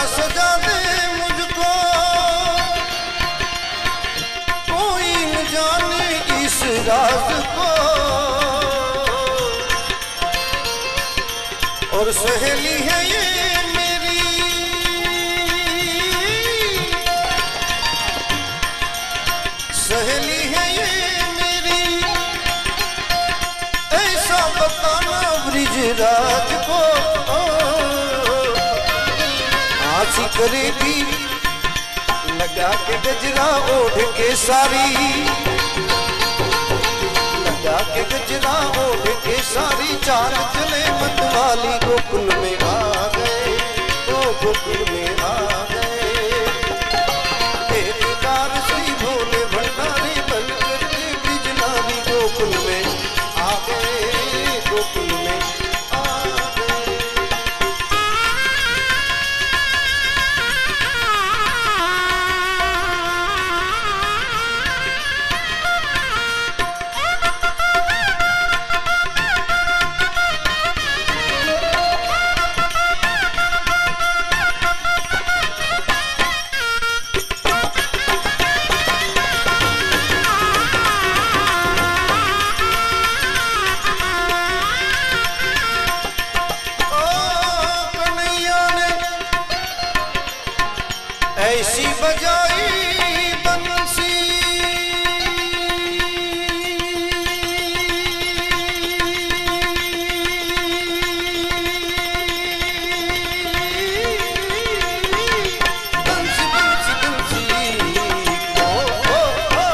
सजा दे मुझको, कोई न जाने इस राज को। और सहेली है ये मेरी, सहेली है ये मेरी, ऐसा बताना ब्रिजराज को। आसी करेगी लगा के गजरा ओढ़ के सारी, लगा के गजरा ओढ़ के सारी, चाल चले मतवाली गोकुल में आ गए, ओ गोकुल में आ गए। तेरेदार श्री भोले भंडारी बन करके बिजलानी गोकुल में आ गए, गोकुल में आ गए। ऐसी बजाई बंसी, बंसी बंसी बंसी ओ ओ ओ।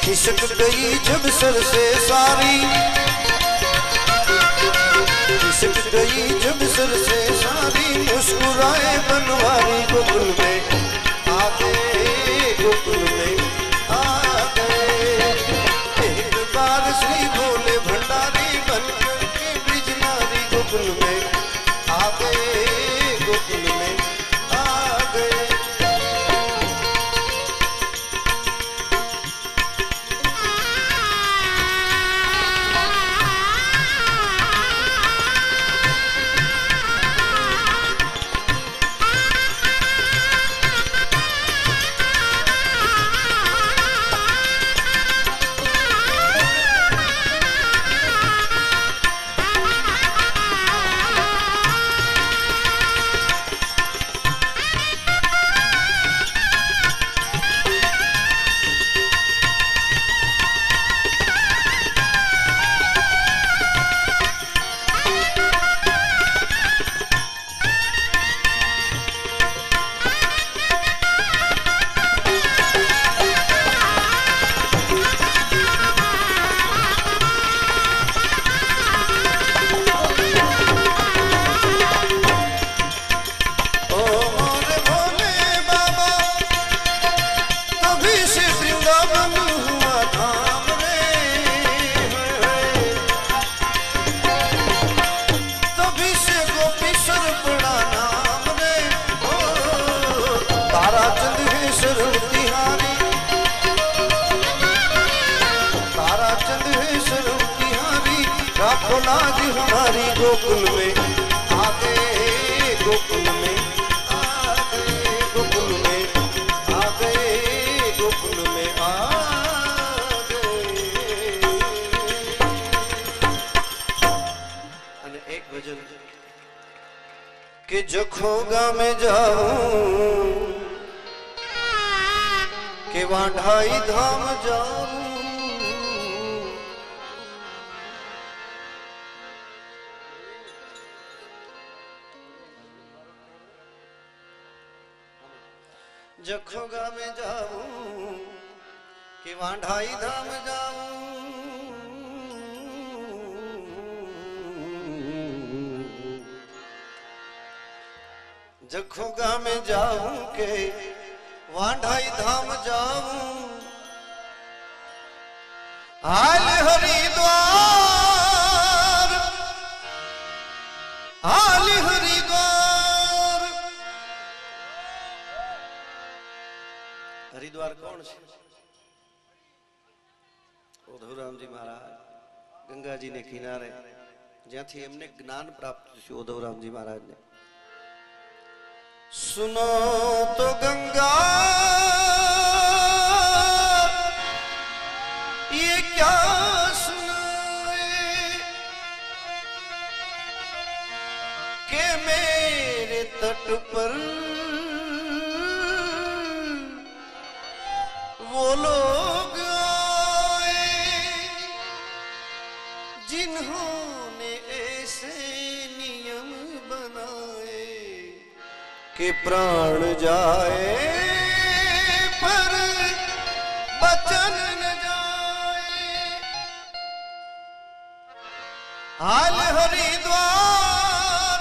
खिसक गई जब सर से सारी, खिसक गई जब सर से सारी, मुस्कुराए बनवारी गोकुल में आ गए, गोकुल में आ गए। एक बार श्री भोले भंडारी बन करके ब्रिजनारी गोकुल में आ गए, गोकुल में आ गए। बनवारी गोकुल में आ गए, गोकुल में आ गए, गोकुल में आ गए, गोकुल में आ गए। અને એક ભજન કે જખો ગામે જાઉં કે વાંઢાઈ ધામ જાઉં, जखो गामे जाऊं कि वांढाई धाम जाऊं, जखो गामे जाऊं के वांढाई धाम जाऊं, हाल हरिद्वार, हाल हरिद्वार। हरिद्वार कौन है? उद्धवरामजी महाराज गंगा जी ने किनारे ज्यांथी एमने ज्ञान प्राप्त थयुं उद्धवरामजी महाराज ने। सुनो तो गंगा ये क्या सुनाए के मेरे तट पर वो लोग आए जिन्होंने ऐसे नियम बनाए कि प्राण जाए पर बचन न जाए। हाल हरिद्वार,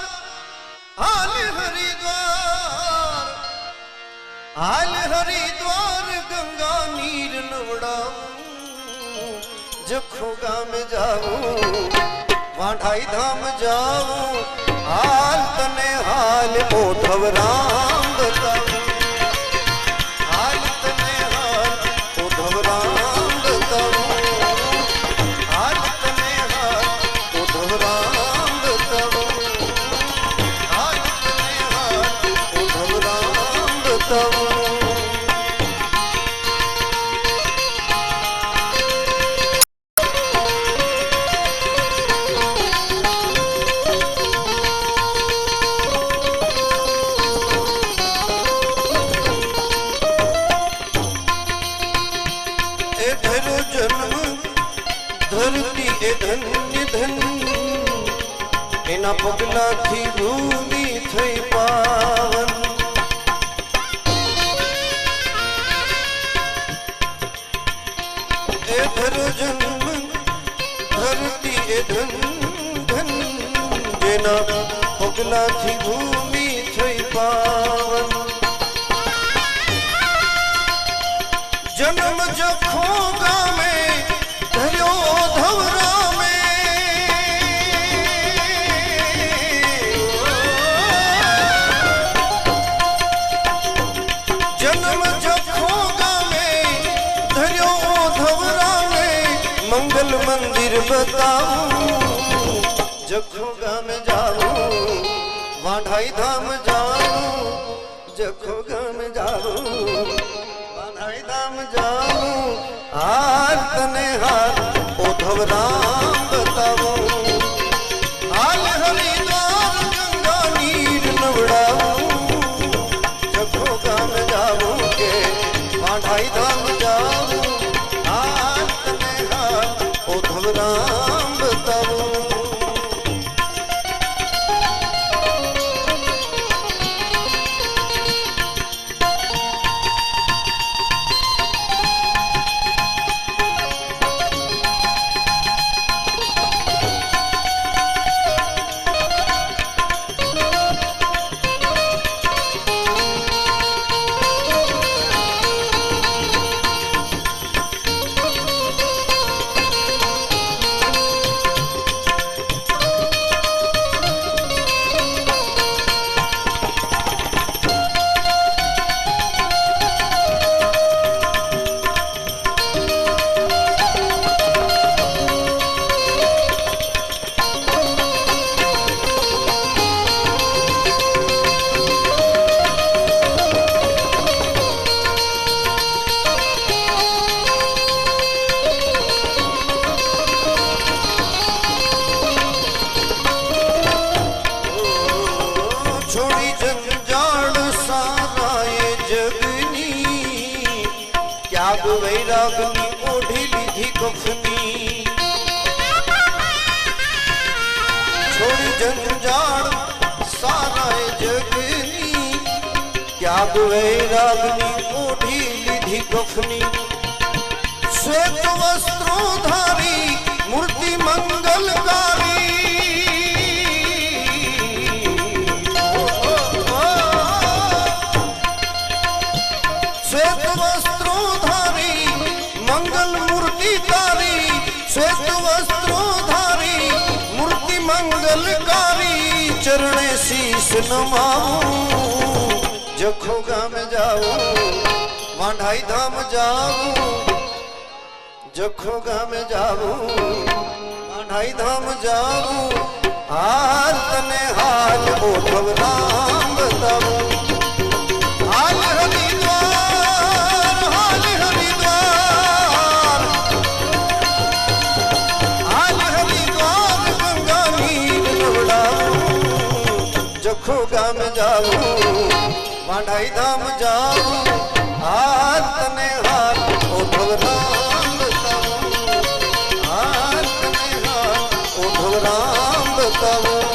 हाल हरिद्वार, हाल हरिद्वार गंगा नीर नवड़ाऊं, जखो गाम जाऊं वांढाई धाम जाऊं, हाल तने हाल उद्धव राम बताऊं, हाल तने हाल उद्धव राम बताऊं, हाल तने हाल उद्धव राम बताऊं, हाल तने हाल उद्धव राम बताऊं। धरती ए धन्य धन एना पगला थी भूमि थई पावन। ए धरो जन्म धरती ए धन धन जेना पगला थी भूमि थई पावन। जन्म जखो गामे धर्यो धवरा में, जन्म जखो गामे धर्यो धवरा में, मंगल मंदिर बताऊं जखो गामे जाऊं, वांढाई धाम जाऊं, जखो गामे जाऊं वांढाई धाम जाऊं, हाल तने हाल उद्धव राम बताऊं, हाल हरिद्वार गंगा नीर नवड़ाऊं, जखो गाम जाऊं के वांढाई धाम जाऊं, हाल तने हाल उद्धव राम बताऊं। વૈરાગની ઓઢી લીધી કફની છોડી જંજાળ સારાએ જગની ત્યાગ વૈરાગની ઓઢી લીધી કફની શ્વેત વસ્ત્રો ધારી મૂર્તિ મંગલકારી श्वेत वस्त्रो धारी मंगल मूर्ति तारी श्वेत वस्त्रो धारी मूर्ति मंगलकारी चरणे शीश नमाऊं जखो गाम जाऊं वांढाई धाम जाऊं जखो गाम जाऊं वांढाई धाम जाऊं हाल तने हाल ओठव राम बताऊं हाल जखो गाम जाऊं वांढाई धाम जाऊं हाल तने हाल ओठव राम बताऊं हाल तने हाल ओठव राम बताऊं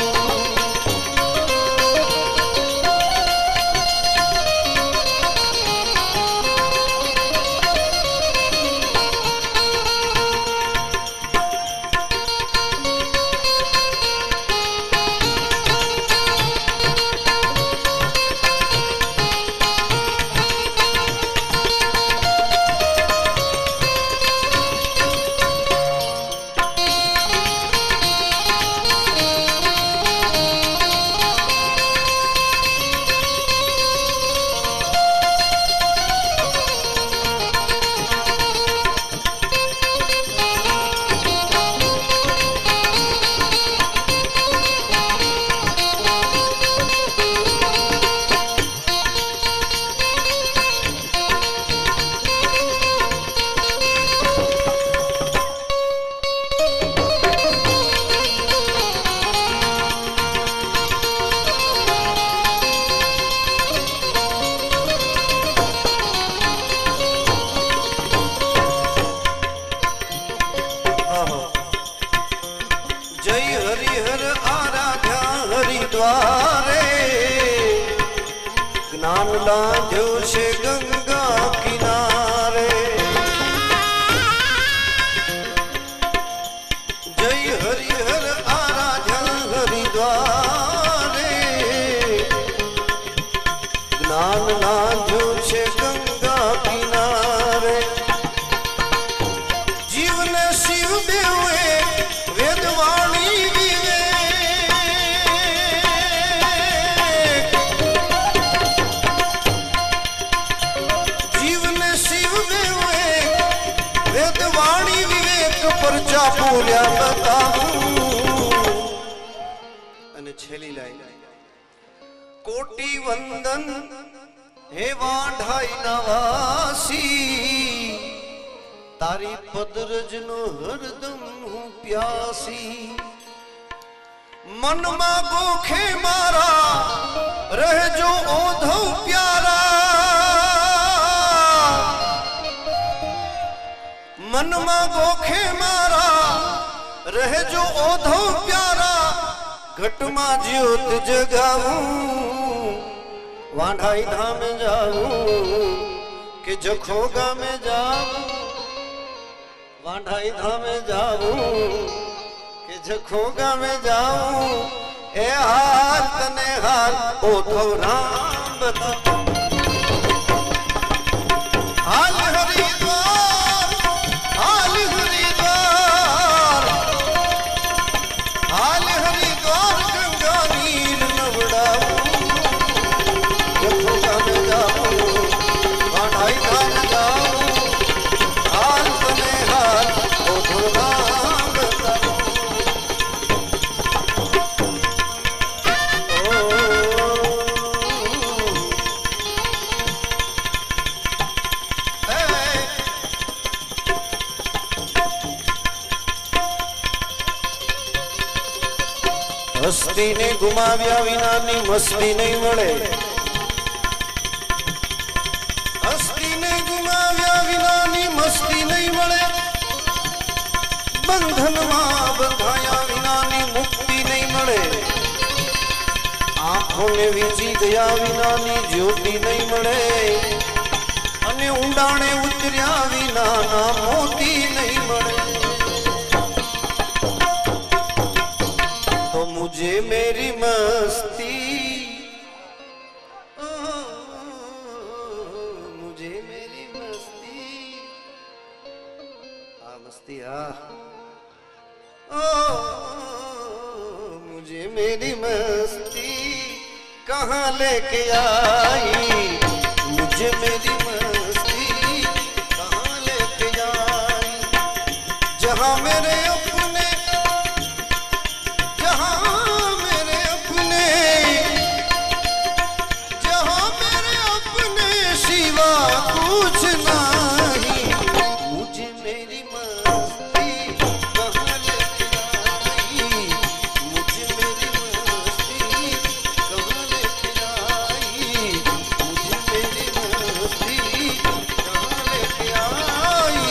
ज्ञान लांघ्यो छे गंगा किनारे जय हरिहर आराध्या हरिद्वारे ज्ञान लांघ्यो छे गंगा किनारे जीवने शिव देवे वेदवाणी परचा पूर्या बताऊं अने छेली लाइन कोटि वंदन हे वांढाई नवासी तारी पदरज नो हरदम हूँ प्यासी मन मा गोखे मारा रह जो ओधव प्यारा मन मा गोखे मारा रह जो ओधो प्यारा घट मा ज्योत जगाऊं वांढाई धाम जाऊं के जखोगा में जाऊं वांढाई धाम जाऊं के जखोगा में जाऊं ए हाल तने हाल ओधो राम बता हाल हरिद्वार हाल हरिद्वार हाल हरिद्वार गंगा नीर नवड़ाऊं जखोगा में जाऊं वांढाई धाम जाऊं हाल तने हाल ओधो राम बताऊं हस्ती ने गुमाव्या विनानी मस्ती नहीं मळे हस्ती ने गुमाव्या विनानी मस्ती नहीं મળે બંધનમાં બંધાયા વિનાની મુક્તિ નહીં મળે આંખોને વીંચી ગયા વિનાની જ્યોતિ નહીં મળે અને ઊંડાણે ઉતર્યા વિનાના મોતી નહીં મળે તો મુझे मेरी मस्ती मुझे मेरी मस्ती मस्ती मुझे मेरी मस्ती कहाँ लेके आई मुझे मेरी मस्ती कहाँ लेके आई जहाँ मेरे अपने जहाँ मेरे अपने सिवा कुछ नहीं मुझे मेरी मस्ती कहाँ लेके आई मुझे मेरी मस्ती कहाँ लेके आई मुझे मेरी मस्ती कहाँ लेके आई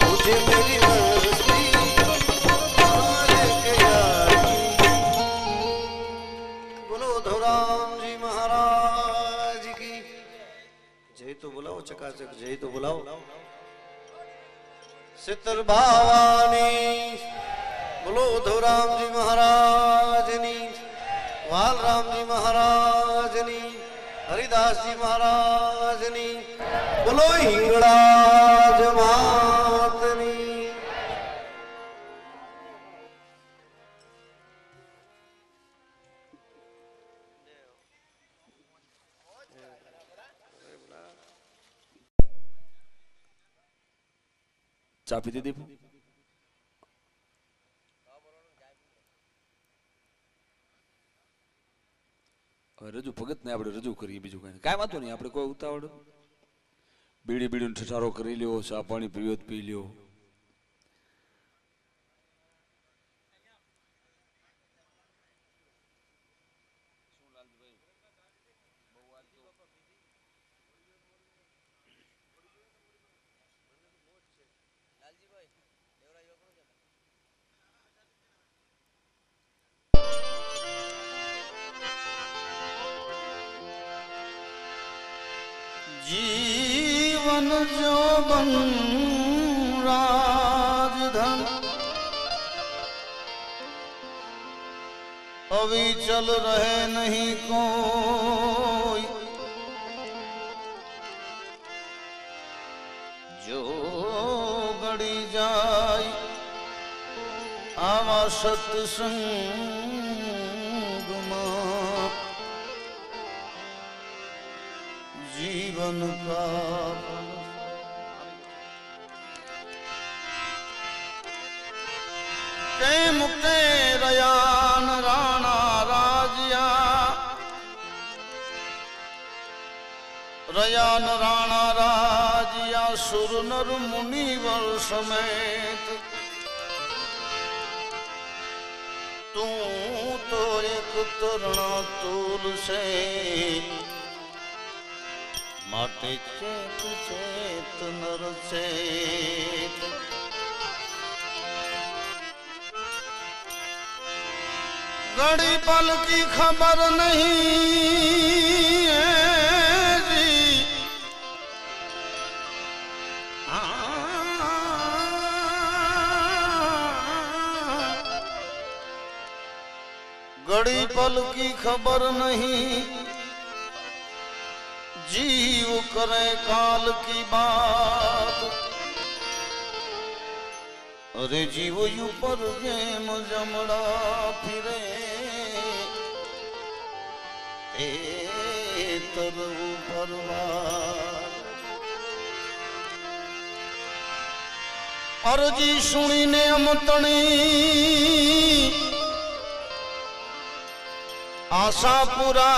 मुझे मेरी मस्ती कहाँ लेके आई बोलो धोराम जी महाराज की जय तो बुलाओ चकाचक जय तो बुलाओ सितर भावानी बोलो धोराम जी महाराजनी वालराम जी महाराजनी हरिदास जी महाराजनी बोलो हिंगड़ाज मातनी ચા પીધી દીપુ હવે રજૂ ભગત ને આપણે રજૂ કરીએ બીજું કઈ વાંધો નહીં આપણે કોઈ ઉતાવળ બીડી બીડીનો ઠઠારો કરી લ્યો ચા પાણી પીવ્યો તો પી લ્યો जीवन जो बन राजधन अभी चल रहे नहीं कोई जो गड़ी जाए आवा सत्संग में जीवन का केम के रयान राणा राजिया रयान राणा राजिया सुर नर मुनिवर समेत तू तो एक तरणा तूल से माटे चेत चेत नर चेत घड़ी पल की खबर नहीं है जी घड़ी पल की खबर नहीं जीव करे काल की बात अरे जीव यू पर गेम जमड़ा फिरे तरु परवार अरजी सुनी ने अमतणी आशा पूरा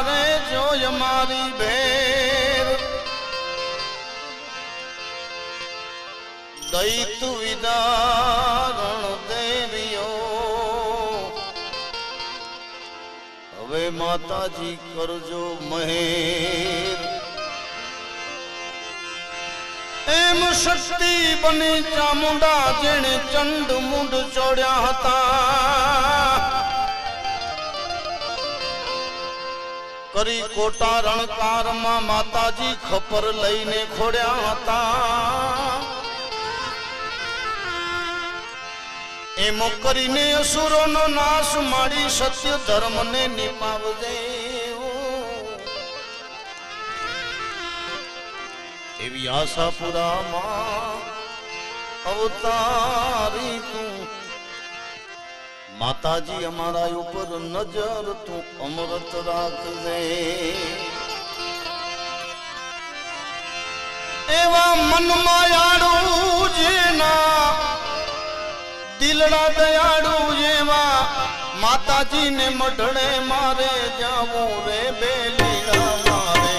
रे जो हमारी भेर दैत विदारण देवियो हवे माताजी करजो महेर એમ શક્તિ બની ચામુંડા જેણે ચંડ મુંડ ચોડ્યા હતા કરી કોટા રણકારમાં માતાજી ખપર લઈને ખોડ્યા હતા એમ કરીને અસુરોનો નાશ માડી સત્ય ધર્મને નિપાવજે એવી આશાપુરામાં અવતારી તું માતાજી અમારા ઉપર નજર તું અમૃત રાખજે એવા મનમાયાળુ જેના દિલડા દયાળુ એવા માતાજીને મઢડે મારે જાવું રે બેલીડા મારે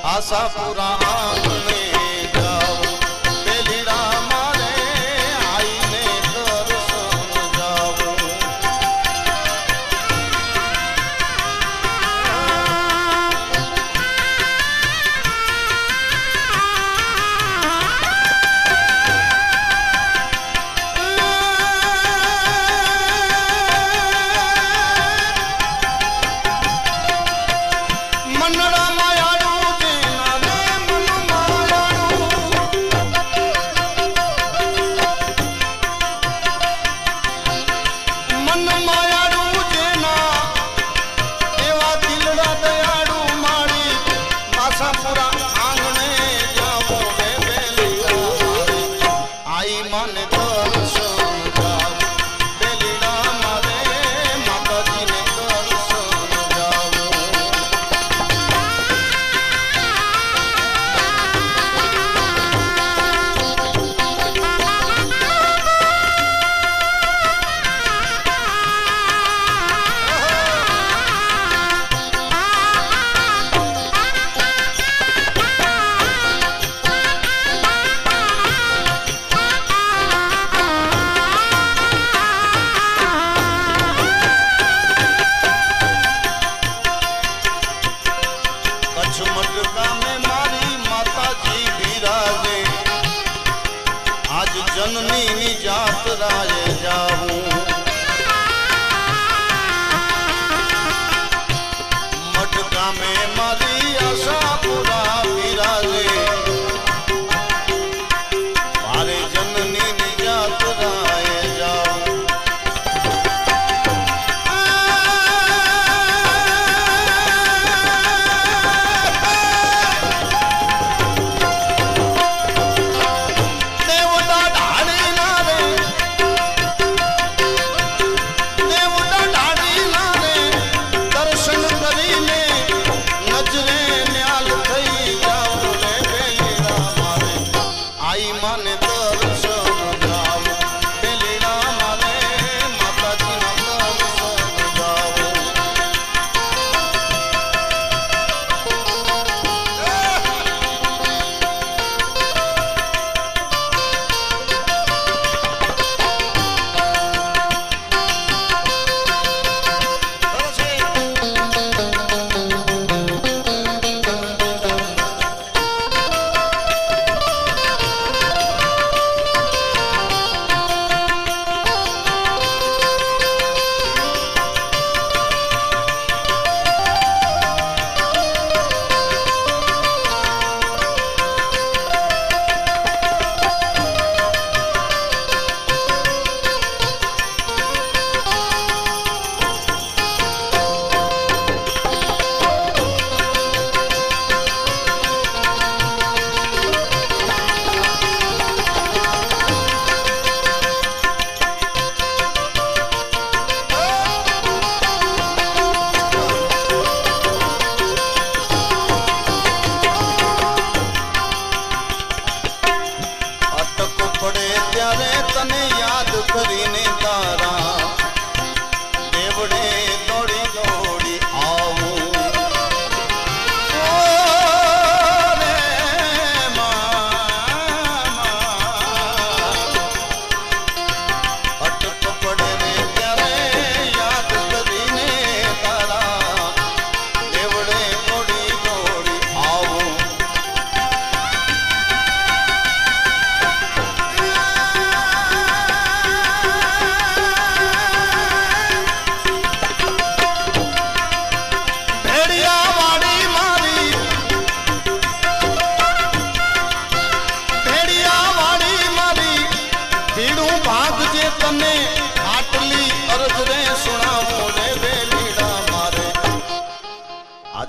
આશાપુરા આંગણે જાવું બેલીડા મારે આઈને દર્શન જાવું મનડા માયાળુ જેના રે મન માયાળુ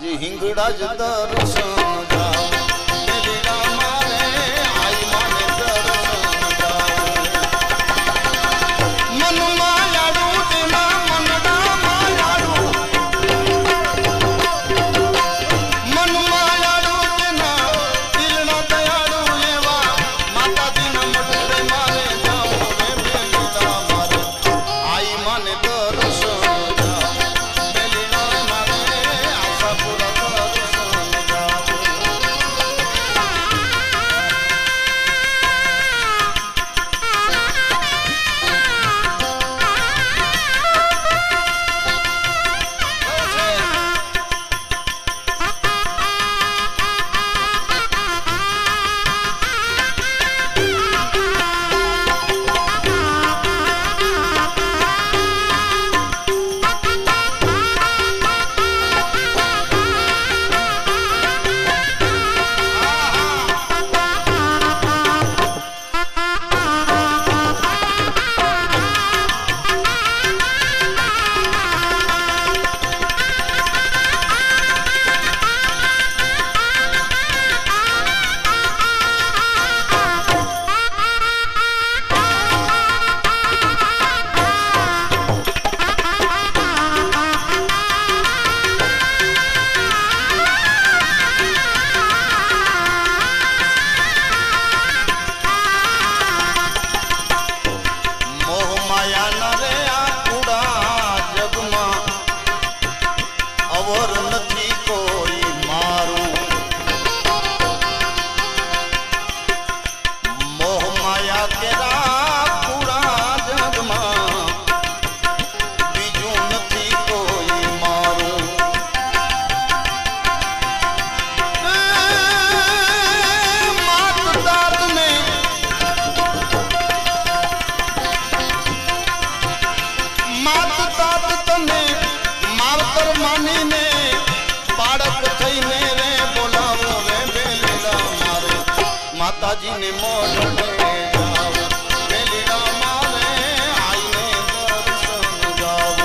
આજે હિંગડા જ દર્શન જાવ મેલીડા મારે આઈ માને દર્શન જાવ મનમાં લાડુ તેના મનડામાં લાડુ મનમાં લાડુ તેના દિલના દયાળુ એવા માતાજીના મઢડે મારે જાવ રે મેલીડા મારે આઈ માને દર્શન માતાજીને મોઢે જાવ મેલીડા મારે આઈને દર્શન જાવ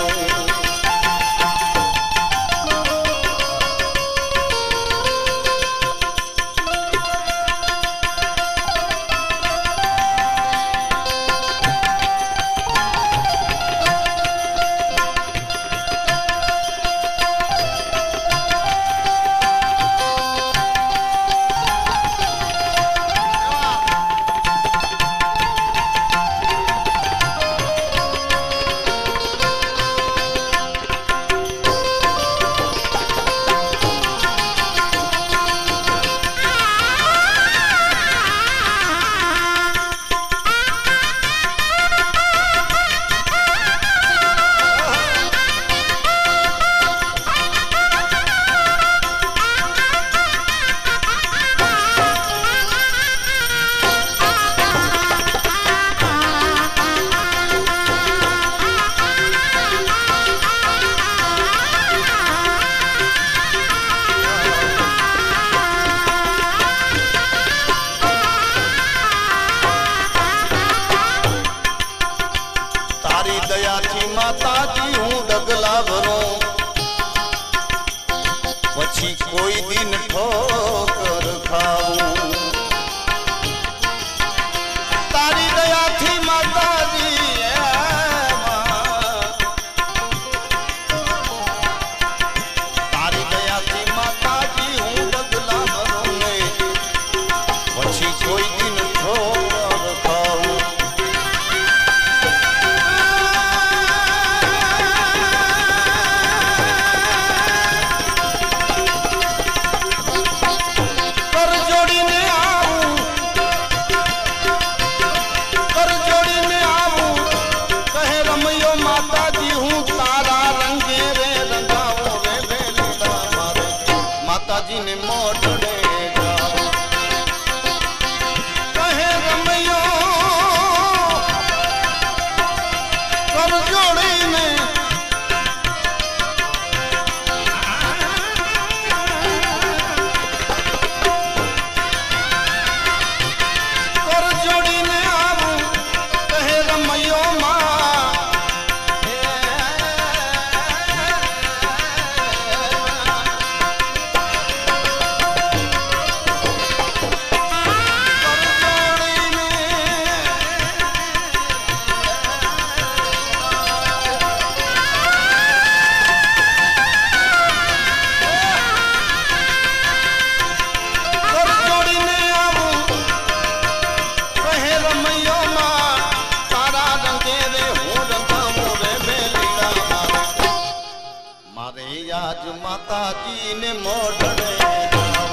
મારે આજ માતાજીને મોઢડે જાઉં.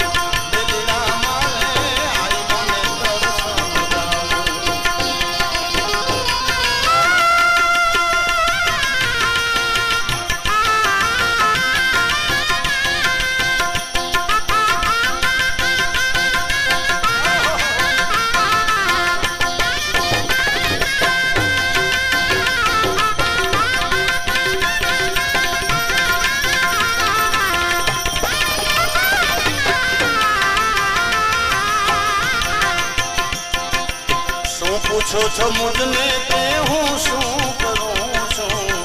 દિલડા મારે આઈ મને દર્શન જાઉં. પૂછો છો મુજને કે હું શું કરું છું.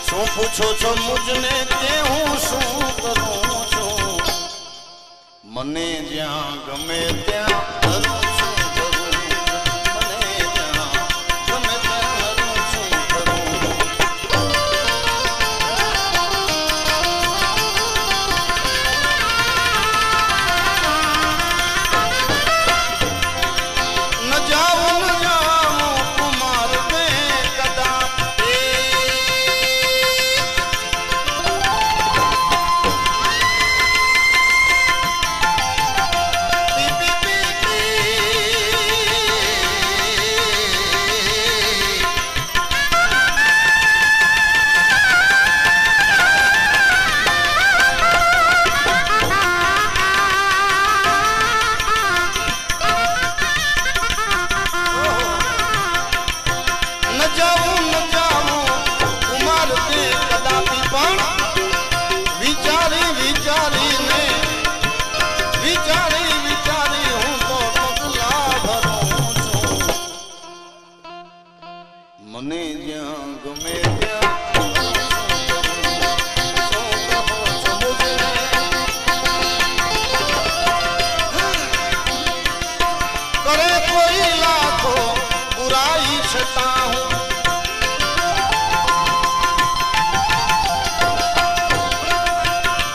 શું પૂછો છો મુજને કે હું શું કરું છું. મને જ્યાં ગમે ત્યાં કરું છું કરું. મને જ્યાં ગમે ત્યાં કરું છું કરું. મને જ્યાં ગમે કરે કોઈ લાખો બુરાઈ છતાં હું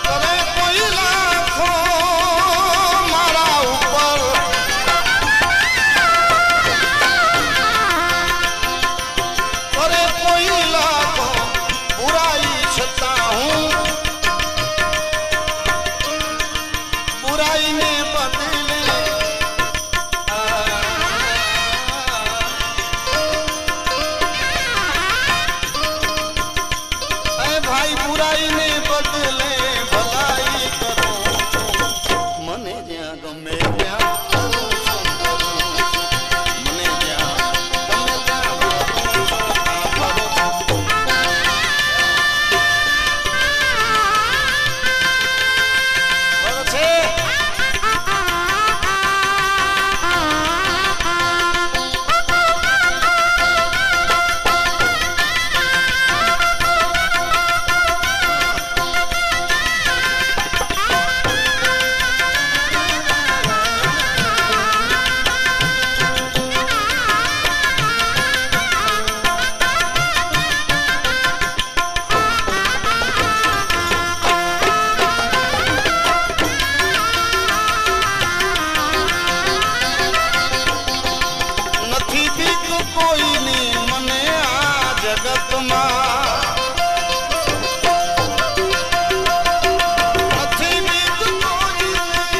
કરે કોઈ લાખો મારા ઉપર કરે કોઈ લાખો બુરાઈ છતાં હું બુરાઈને બદલે ભાઈ બુરાઈને બદલે ભલાઈ કરો. મને જ્યાં ગમે ત્યાં કરું છું કરું. મને જ્યાં ગમે ત્યાં કરું છું કરું. છે નથી બીક કોઈની મને આ જગતમાં. નથી બીક કોઈની.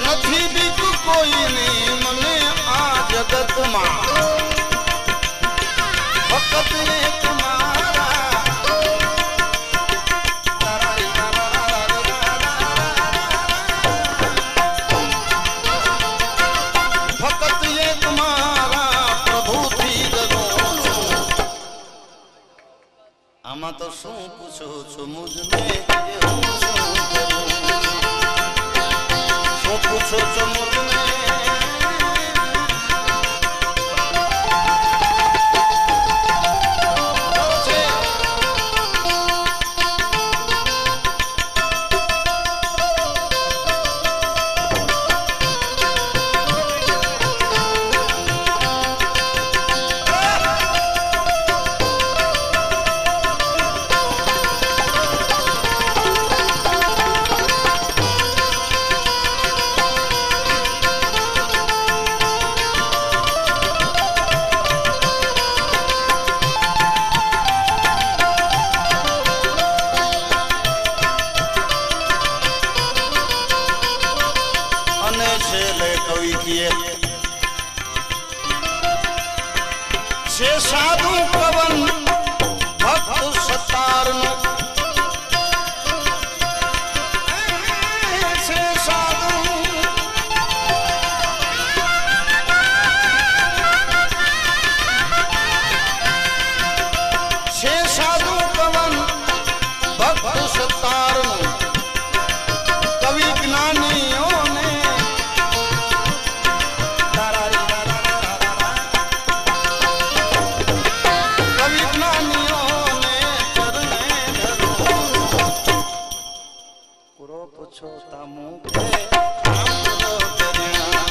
નથી બીક કોઈની મને આ જગતમાં. ફક્ત એક મારા ફક્ત એક મારા પ્રભુથી ડરું છું. આમાં તો શું પૂછો છો મુજને કે હું શું કરું. શું પૂછો છો મુજને છેલ્લે કવિ કીએ છે સાધુ કવન ભક્ત સતારનું છે સાધુ છે સાધુ કવન ભક્ત સતારનું કવિ જ્ઞાનીઓને કવિ જ્ઞાનીઓને ચરણે ધરું પૂરો પૂછો તામુ કે આમરો દરિયા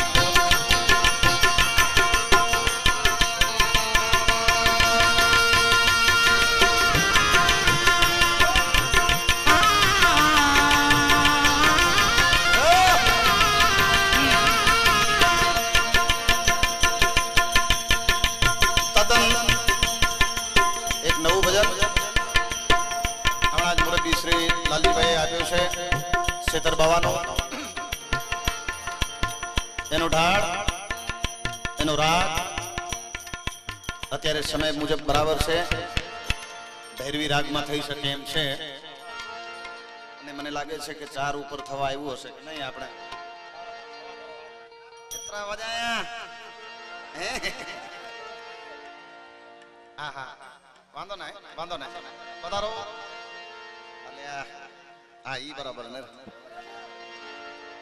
એક નવું ભજન હમણાં જ મુરબ્બી શ્રી લાલજીભાઈ આપ્યું છે સેતર બાવાનો એનો ઢાળ એનો રાગ અત્યારે સમય મુજબ બરાબર છે ભૈરવી રાગમાં થઈ શકે એમ છે અને મને લાગે છે કે 4 ઉપર થવા આવ્યું હશે કે નહીં આપણે કેટલા વજાયા હા હા વાંધો નહીં પધારો અલ્યા હા ઈ બરાબર ને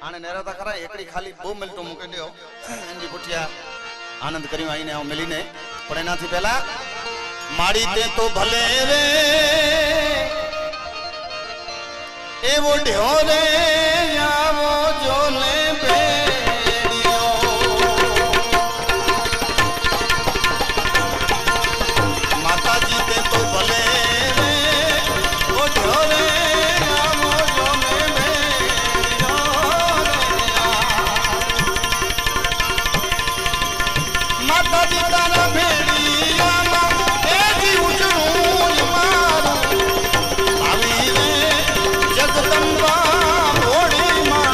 આને નેરાતા ખરા એકડી ખાલી બહુ મિલતો મૂકી દો એની પુઠિયા આનંદ કર્યો આઈને આવ મિલીને પણ એનાથી પહેલા માડી તે તો ભલે રે એવો ઢ્યો રે આવો જોને માતાજી તે તો ભલે રે ઓ ઢ્યો રે આવો જોને માતાજી તારા ભેડિયામાં એજી ઉજળું મારું આવી રે જગદંબા ભોળી માં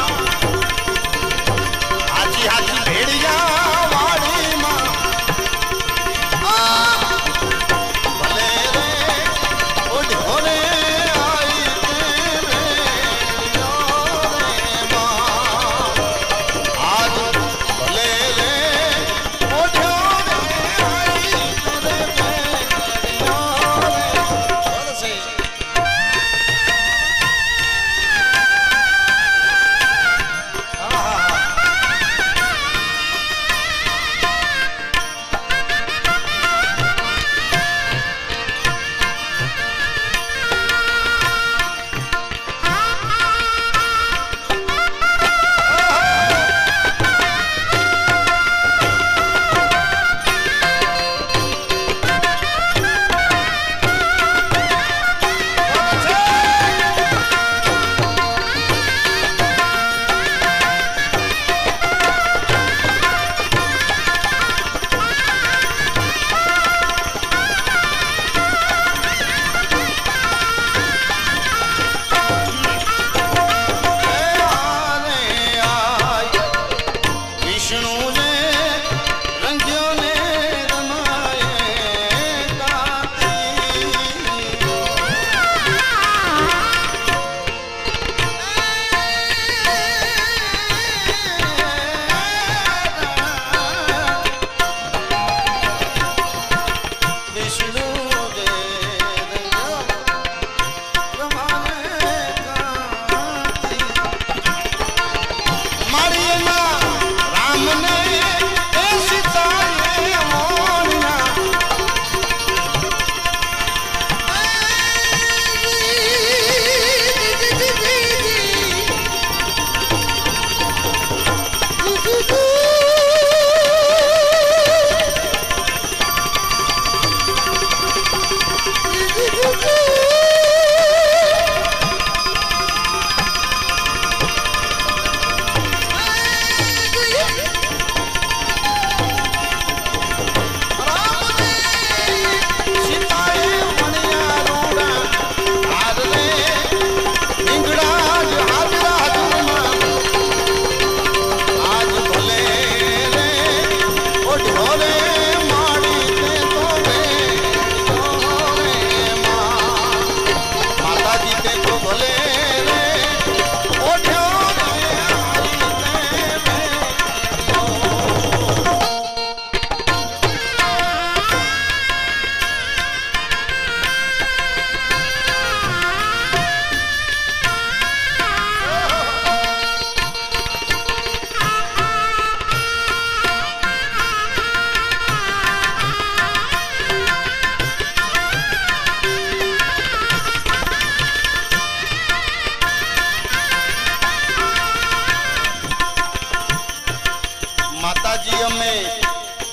માતાજી અમે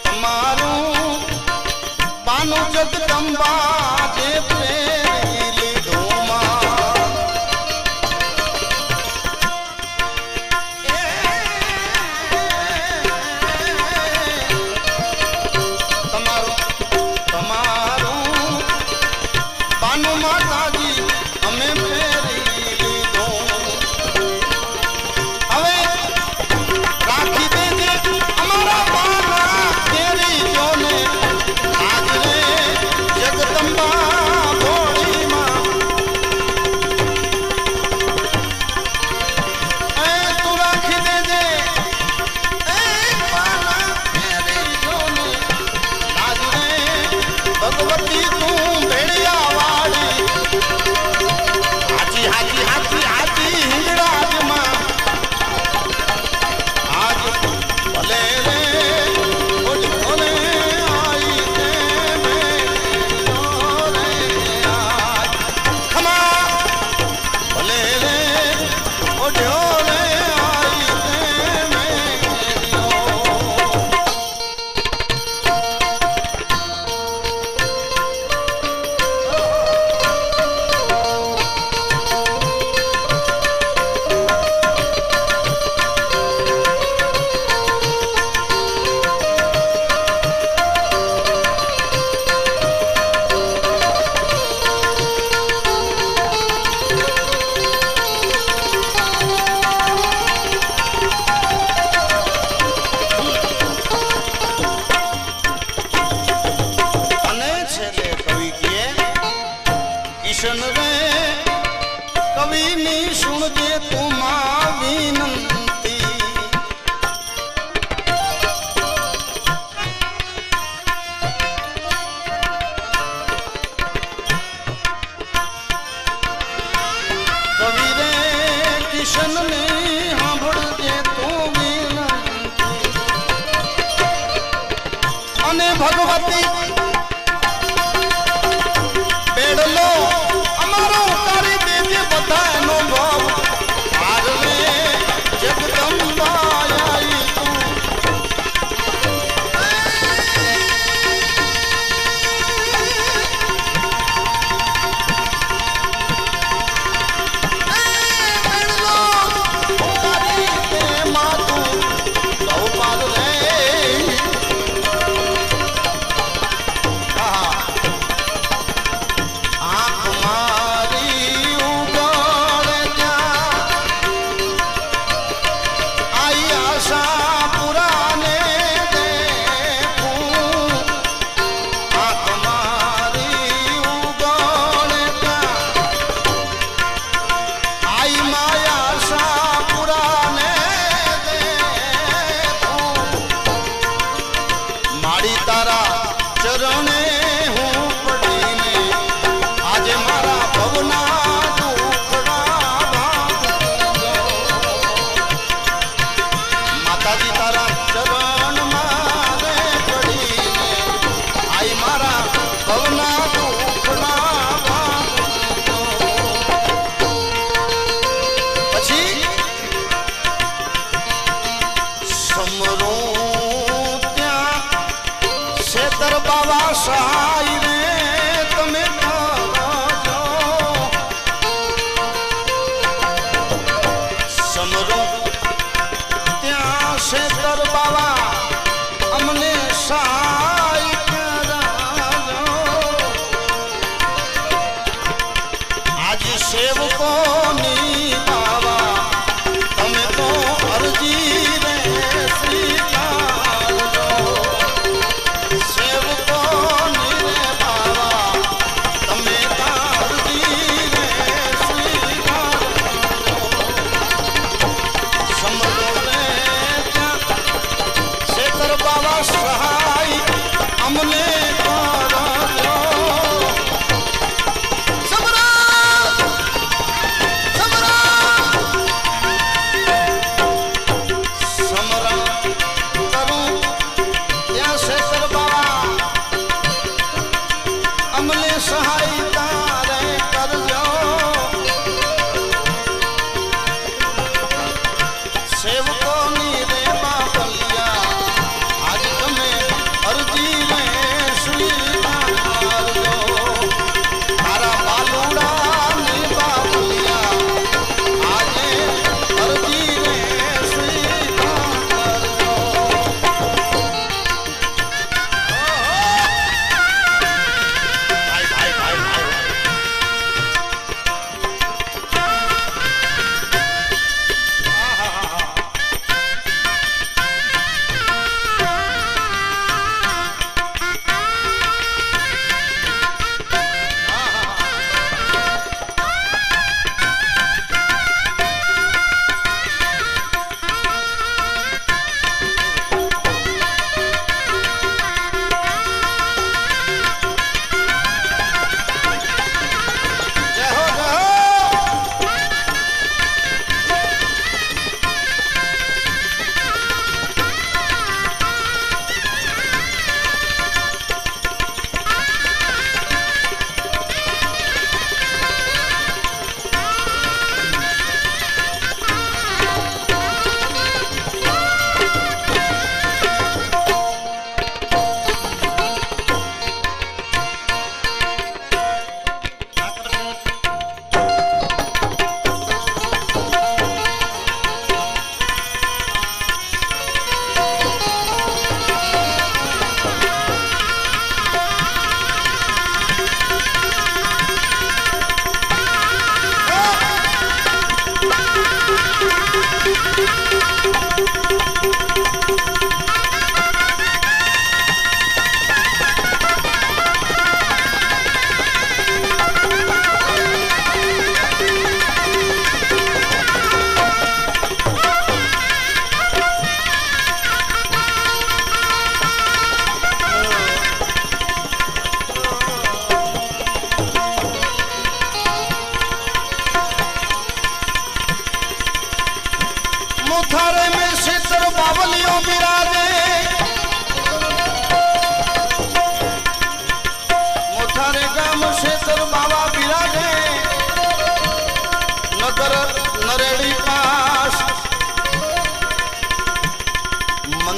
તમારું પાનું જગદંબા જે પ્રેરી લીધું માં તમારું તમારું પાનું માતાજી અમે પ્રેરી લીધું હવે રાખી દેજે અમારા પાના તેરી જોને આજને જગદંબા ભોળી માં એ તું રાખી દેજે એ પાના તેરી જોને આજને ભગવતી તું ભેડિયા વાળી હાજી હાજી હાજી હાજી હિંગળાજ માં आज भले रे भोले आई ते रे आज खमा भले रे भोले आई ते અને છેલ્લે કવિ કહે કિશન રે કવિની સુણજે તું માં વિનંતી કવિ રે કિશન ને સાંભળજે તું વિનંતી અને ભગવતી બેડલો અમારો ઉતારી દેજે બધાનો ભાવ હાર રે જગદંબા આઈ તું બેડલો ઉતારી દે માતું બહુ પાર રે આંખ મારી ઉગાડે ત્યાં આઈ આશા પુરાને દેખું આંખ મારી ઉગાડે ત્યાં આઈ માયા આશા પુરાને દેખું માડી તારા ચરણે હું પડીને આજે મારા ભવના દુખડા ભાંગજો માતાજી તારા ચરણમાં રે પડીને આઈ મારા ભવના દુખડા ભાંગજો પછી સમરું ત્યાં શેતર બાવા સહાય રે તમે કરજો સમરો ત્યાં શેતર બાવા અમને સહાય કરજો આજ સેવકોની બાવા તમે તો અરજી રે સ્વીકારજો સેવકોની રે બાવા તમે અરજી રે સ્વીકારજો સમજો રે ત્યાં શેતર બાવા સહાય અમને કરજો સમરા સમરા સમરા કરું ત્યાં શેતર બાવા અમને સહાયતા રે કરજો સેવકોની રે બાપલિયા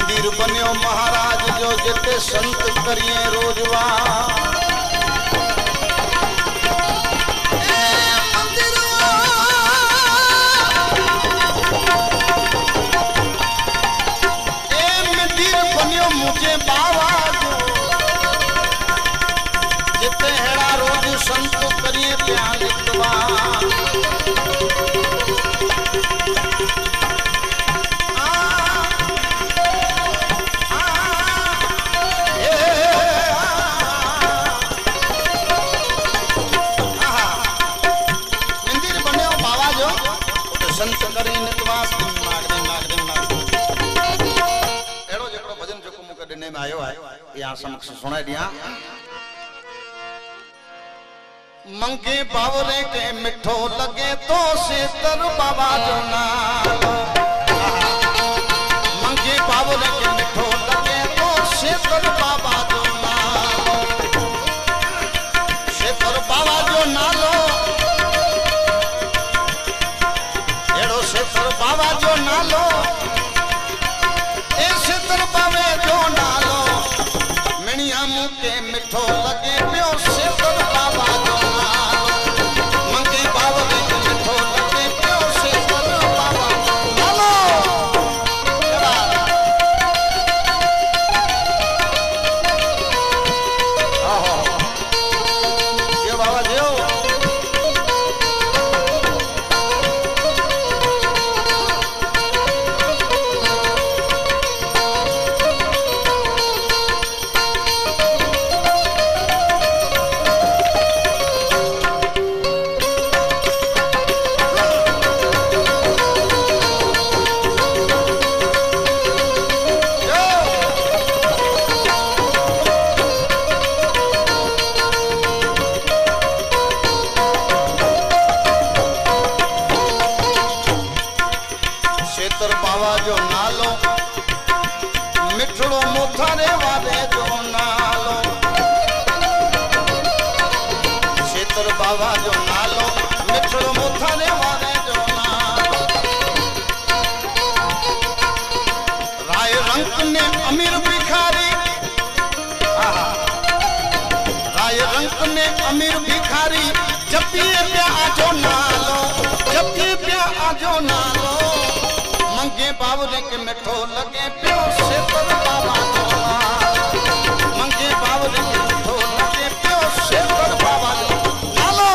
मंदिर बन्यो महाराज जो जिते संत करिए रोजवा मुझे बाबा जिते हेड़ा रोज संत करिए प्यार लिखवा मंदिर बने बाबा जो संत करिए नितवास में आयो है यहाँ समक्ष सुना दिया मंगे बावरे के मिठो लगे तो सेतर बाबा जो नालो मंगे बावरे के मिठो लगे तो सेतर बाबा जो नालो सेतर बाबा जो नालो एड़ो सेतर बाबा जो नालो ए सेतर बाबे जो नालो मिणिया मुके मिठो लगे पियो सेतर बाबा जो नालो मंगे बावरे के मिठो लगे पियो सेतर बाबा नालो आहो ये बाबा जो सेतर बाबा जो नालो मिठड़ो मोथारे वाले जो नालो सेतर बाबा जो नालो मिठड़ो मोथारे वाले जो नालो राय रंग ने अमीर भिखारी राय रंग ने अमीर भिखारी जब भी प्या आजो नालो जब भी प्या आजो नालो मंगे बावरे के मिठो लगे पियो सेतर बाबा जो नालो मंगे बावरे के मिठो लगे पियो सेतर बाबा जो नालो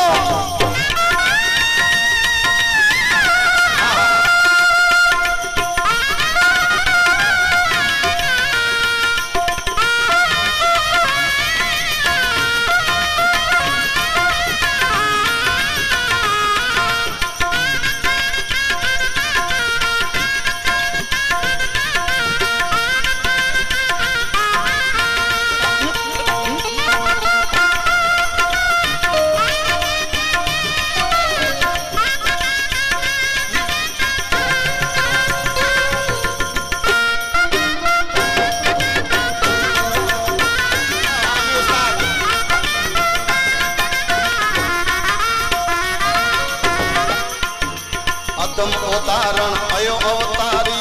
अदम उदाहरण अयो अवतारी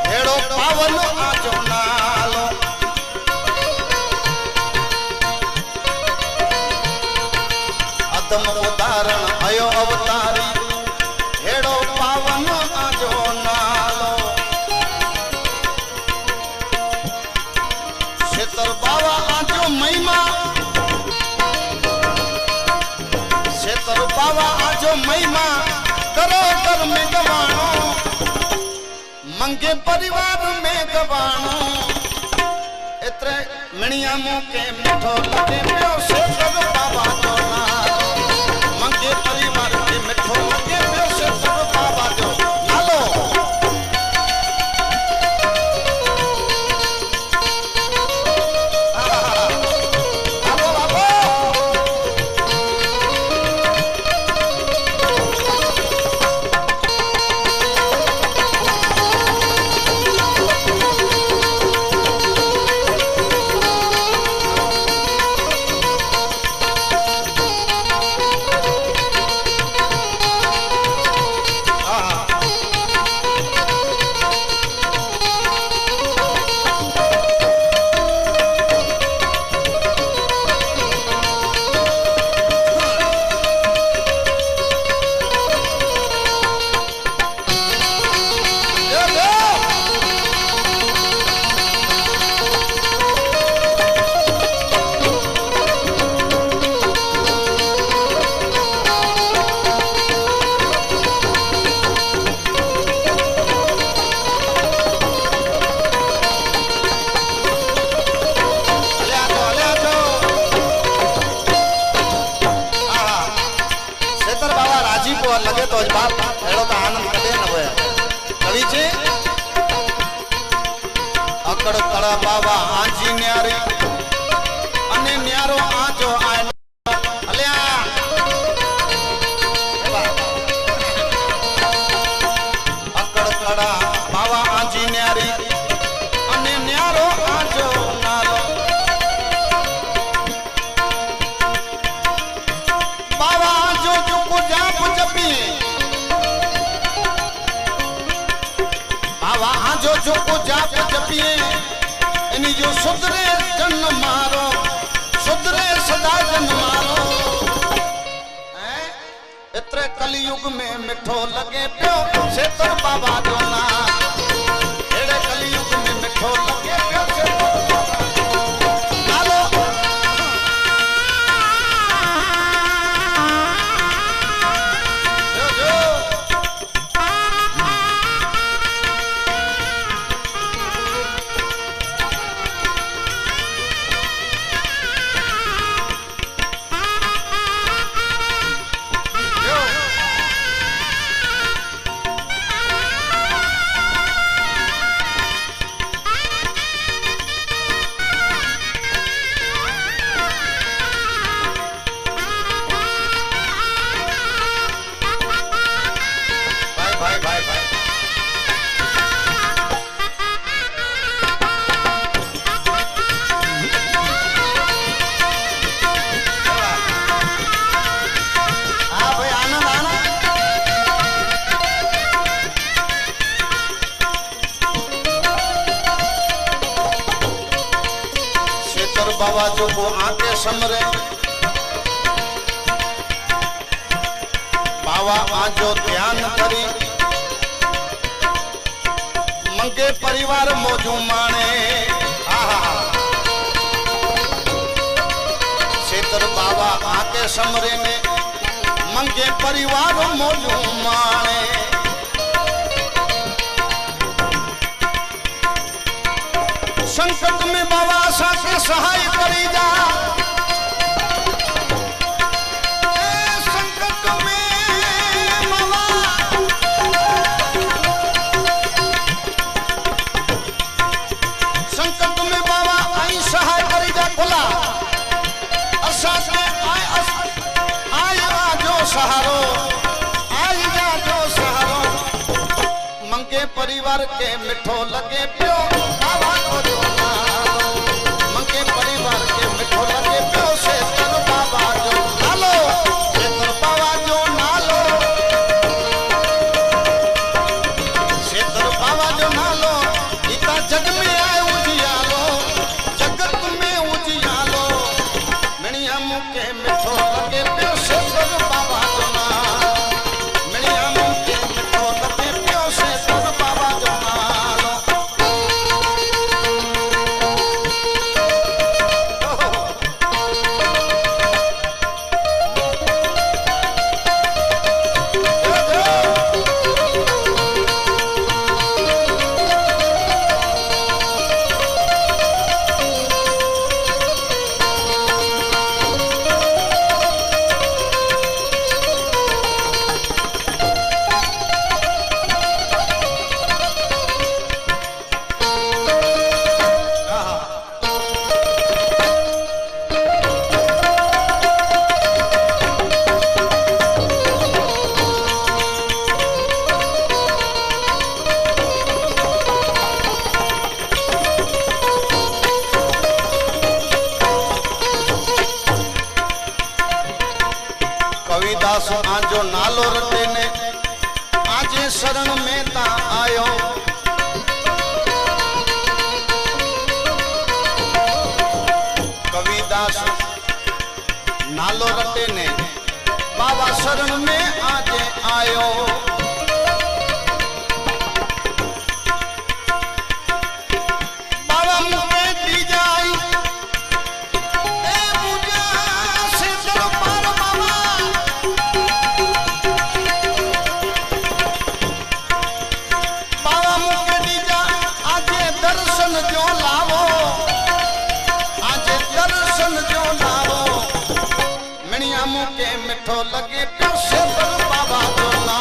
हेड़ो पावन आजो नालो अदम उदाहरण अयो अवतारी हेड़ो पावन आजो नालो सेतर बाबा आजो महिमा सेतर बाबा आजो महिमा करो कर में गवानो मंगे परिवार में गवानो इतरे मिणिया मुके मिठो लगे पियो सेतर बाबा जो नालो मंगे परिवार के मिठो लगे पियो सेतर बाबा जो नालो रोज बाप हेड़ो तो आनंद कदे न होए कवि छे अकड़ कड़ा बाबा आजी न्यारी अने न्यारो आजो आय अल्या अकड़ कड़ा बाबा आजी न्यारी अने न्यारो आजो नालो बाबा आजो जो को जाप जपी बाबा आजो जो को जाप जपिए इनी जो सुधरे जन्म मारो सुधरे सदा जन्म मारो इतरे कलयुग में मिठो लगे पियो सेतर बाबा जो ना एड़े कलयुग में मिठो लगे पियो सेतर बाबा नालो जो जो भाई भाई भाई हाँ भाई आनंद आनंद शेतर बाबा जो को आके समरे बाबा आजो ध्यान करी मंगे परिवार मौजू माने शेतर बाबा आके समरे ने मंगे परिवार मौजू माने संकट में बाबा साके सहाय करी जा संकट में बाबा संकट में बाबा आई सहाय करी जा खुला असा से आय जो सहारो आई जा जो सहारो मंगे परिवार के मिठो लगे पियो बाबा को जो नालो मंगे परिवार के मिठो लगे पियो सेतर बाबा जो नालो सेतर बाबा जो नालो सेतर बाबा जो नालो इता जग में आए उजियालो जगत में उजियालो मिणिया मुके मिठो लगे पियो सेतर बाबा जो नालो मिणिया मुके मिठो लगे पियो सेतर बाबा जो नालो कविदास आजो नालो रटे ने आजे शरण में ता आयो कविदास नालो रटे ने बाबा शरण में आजे आयो बाबा मुझे दी जाई ए मुझे से दरबार बाबा बाबा मुझे दी जा आजे दर्शन जो लावो आजे दर्शन जो लावो मिणिया मुके मिठो लगे प्यो से बाबा जो ना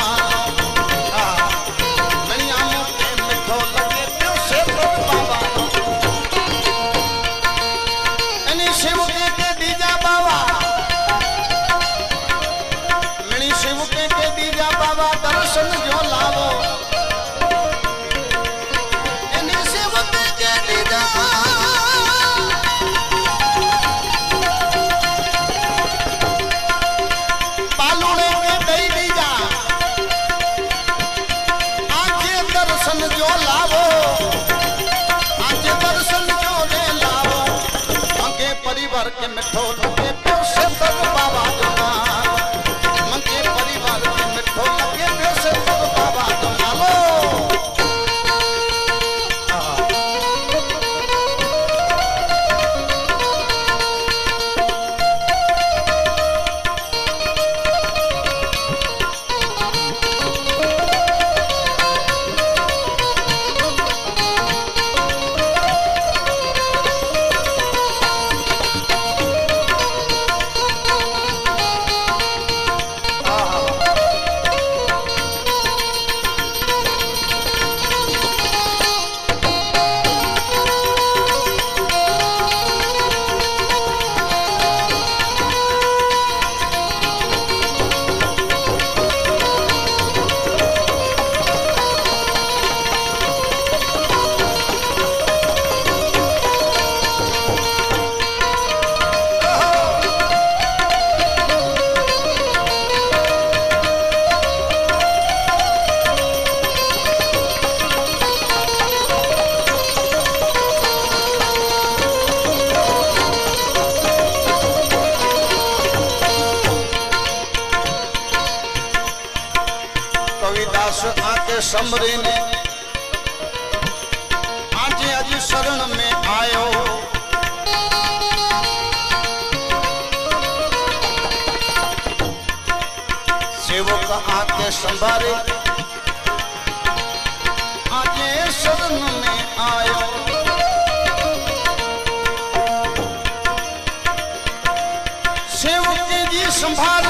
समरे ने आज अज शरण में आयो सेवक आके संभारे आज शरण में आयो सेवक जी संभाल